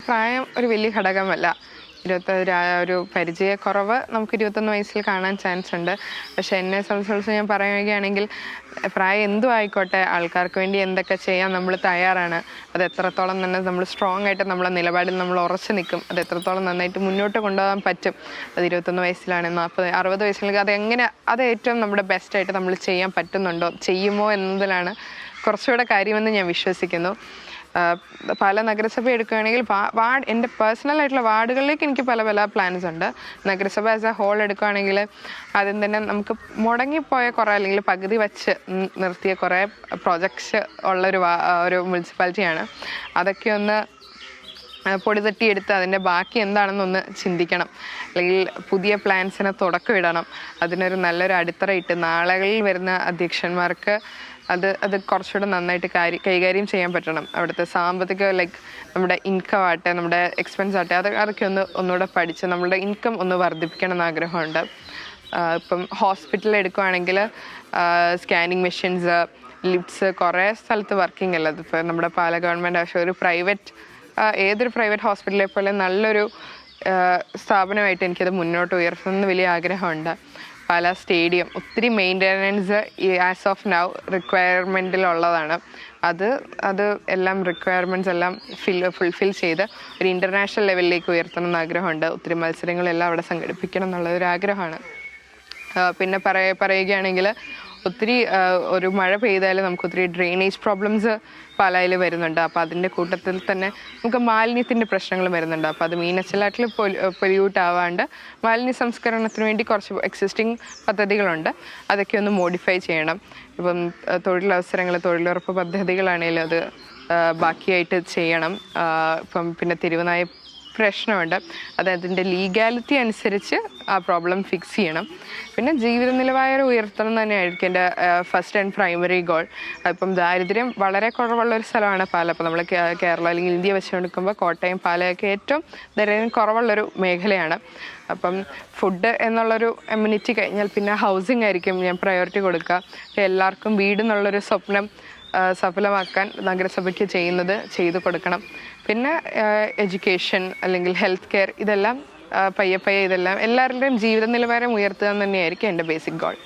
പ്രായം ഒരു വലിയ ഘടകമല്ല. ഒരു പരിചയക്കുറവ് നമുക്ക് 21 വയസ്സിൽ കാണാൻ ചാൻസ് ഉണ്ട്. പക്ഷെ എന്നെ സംബന്ധിച്ചിടത്തോളം ഞാൻ പറയുകയാണെങ്കിൽ പ്രായം എന്തും ആയിക്കോട്ടെ, ആൾക്കാർക്ക് വേണ്ടി എന്തൊക്കെ ചെയ്യാൻ നമ്മൾ തയ്യാറാണ്. അത് എത്രത്തോളം തന്നെ നമ്മൾ സ്ട്രോങ് ആയിട്ട് നമ്മളെ നിലപാടിൽ നമ്മൾ ഉറച്ചു നിൽക്കും. അത് എത്രത്തോളം നന്നായിട്ട് മുന്നോട്ട് കൊണ്ടുപോകാൻ പറ്റും. അത് 21 വയസ്സിലാണ്, 40, 60 വയസ്സിലേക്ക് അത് ഏറ്റവും നമ്മുടെ ബെസ്റ്റായിട്ട് നമ്മൾ ചെയ്യാൻ പറ്റുന്നുണ്ടോ, ചെയ്യുമോ എന്നതിലാണ് കുറച്ചുകൂടെ കാര്യമെന്ന് ഞാൻ വിശ്വസിക്കുന്നു. പല നഗരസഭ എടുക്കുകയാണെങ്കിൽ എൻ്റെ പേഴ്സണലായിട്ടുള്ള വാർഡുകളിലേക്ക് എനിക്ക് പല പല പ്ലാൻസ് ഉണ്ട്. നഗരസഭ ആസ് എ ഹോൾ എടുക്കുകയാണെങ്കിൽ ആദ്യം തന്നെ നമുക്ക് മുടങ്ങിപ്പോയ കുറേ, അല്ലെങ്കിൽ പകുതി വച്ച് നിർത്തിയ കുറേ പ്രോജക്ട്സ് ഒരു മുനിസിപ്പാലിറ്റിയാണ്. അതൊക്കെ ഒന്ന് പൊടി തട്ടിയെടുത്ത് അതിൻ്റെ ബാക്കി എന്താണെന്നൊന്ന് ചിന്തിക്കണം. അല്ലെങ്കിൽ പുതിയ പ്ലാൻസിന് തുടക്കമിടണം. അതിനൊരു നല്ലൊരു അടിത്തറ ഇട്ട് നാളുകളിൽ വരുന്ന അധ്യക്ഷന്മാർക്ക് അത് കുറച്ചുകൂടെ നന്നായിട്ട് കൈകാര്യം ചെയ്യാൻ പറ്റണം. അവിടുത്തെ സാമ്പത്തിക നമ്മുടെ ഇൻകം ആട്ടെ, നമ്മുടെ എക്സ്പെൻസ് ആട്ടെ, അതൊക്കെ ഒന്നുകൂടെ പഠിച്ച് നമ്മളുടെ ഇൻകം ഒന്ന് വർദ്ധിപ്പിക്കണം എന്ന് ആഗ്രഹമുണ്ട്. ഇപ്പം ഹോസ്പിറ്റലിൽ എടുക്കുകയാണെങ്കിൽ സ്കാനിങ് മെഷീൻസ്, ലിഫ്റ്റ്സ് കുറേ സ്ഥലത്ത് വർക്കിംഗ് അല്ല. അതിപ്പോൾ നമ്മുടെ പാല ഗവൺമെൻറ് ആവശ്യം ഒരു ഏതൊരു പ്രൈവറ്റ് ഹോസ്പിറ്റലിലെ പോലെ നല്ലൊരു സ്ഥാപനമായിട്ട് എനിക്കത് മുന്നോട്ട് ഉയർത്തുന്ന വലിയ ആഗ്രഹമുണ്ട്. പാല സ്റ്റേഡിയം ഒത്തിരി മെയിൻ്റെനൻസ് ആസ് ഓഫ് നൗ റിക്വയർമെൻറ്റിലുള്ളതാണ്. അത് എല്ലാം റിക്വയർമെൻറ്റ്സ് എല്ലാം ഫുൾഫിൽ ചെയ്ത് ഒരു ഇൻ്റർനാഷണൽ ലെവലിലേക്ക് ഉയർത്തണം എന്ന് ആഗ്രഹമുണ്ട്. ഒത്തിരി മത്സരങ്ങളെല്ലാം അവിടെ സംഘടിപ്പിക്കണം എന്നുള്ളതൊരാഗ്രഹമാണ്. പിന്നെ പറയുകയാണെങ്കിൽ ഒത്തിരി ഒരു മഴ പെയ്താൽ നമുക്ക് ഒത്തിരി ഡ്രെയിനേജ് പ്രോബ്ലംസ് പാലായിൽ വരുന്നുണ്ട്. അപ്പോൾ അതിൻ്റെ കൂട്ടത്തിൽ തന്നെ നമുക്ക് മാലിന്യത്തിൻ്റെ പ്രശ്നങ്ങൾ വരുന്നുണ്ട്. അപ്പോൾ അത് മീനച്ചിലാറ്റിൽ പൊല്യൂട്ട് ആവാണ്ട് മാലിന്യ സംസ്കരണത്തിന് വേണ്ടി കുറച്ച് എക്സിസ്റ്റിംഗ് പദ്ധതികളുണ്ട്. അതൊക്കെ ഒന്ന് മോഡിഫൈ ചെയ്യണം. ഇപ്പം തൊഴിലുറപ്പ് പദ്ധതികളാണെങ്കിലും അത് ബാക്കിയായിട്ട് ചെയ്യണം. ഇപ്പം പിന്നെ തെരുവുനായ പ്രശ്നമുണ്ട്. അതിൻ്റെ ലീഗാലിറ്റി അനുസരിച്ച് ആ പ്രോബ്ലം ഫിക്സ് ചെയ്യണം. പിന്നെ ജീവിത നിലവാരം ഉയർത്തണം തന്നെയായിരിക്കും എൻ്റെ ഫസ്റ്റ് ആൻഡ് പ്രൈമറി ഗോൾ. ഇപ്പം ദാരിദ്ര്യം വളരെ കുറവുള്ളൊരു സ്ഥലമാണ് പാല. അപ്പോൾ നമ്മൾ കേരളം അല്ലെങ്കിൽ ഇന്ത്യ വെച്ച് കൊടുക്കുമ്പോൾ കോട്ടയം, പാലയൊക്കെ ഏറ്റവും ദാരിദ്ര്യം കുറവുള്ളൊരു മേഖലയാണ്. അപ്പം ഫുഡ് എന്നുള്ളൊരു എമ്യൂണിറ്റി കഴിഞ്ഞാൽ പിന്നെ ഹൗസിംഗ് ആയിരിക്കും ഞാൻ പ്രയോറിറ്റി കൊടുക്കുക. എല്ലാവർക്കും വീടെന്നുള്ളൊരു സ്വപ്നം സഫലമാക്കാൻ നഗരസഭയ്ക്ക് ചെയ്തു കൊടുക്കണം. പിന്നെ എഡ്യൂക്കേഷൻ അല്ലെങ്കിൽ ഹെൽത്ത് കെയർ, ഇതെല്ലാം പയ്യെ ഇതെല്ലാം എല്ലാവരുടെയും ജീവിത നിലവാരം ഉയർത്തുക തന്നെയായിരിക്കും എൻ്റെ ബേസിക് ഗോൾ.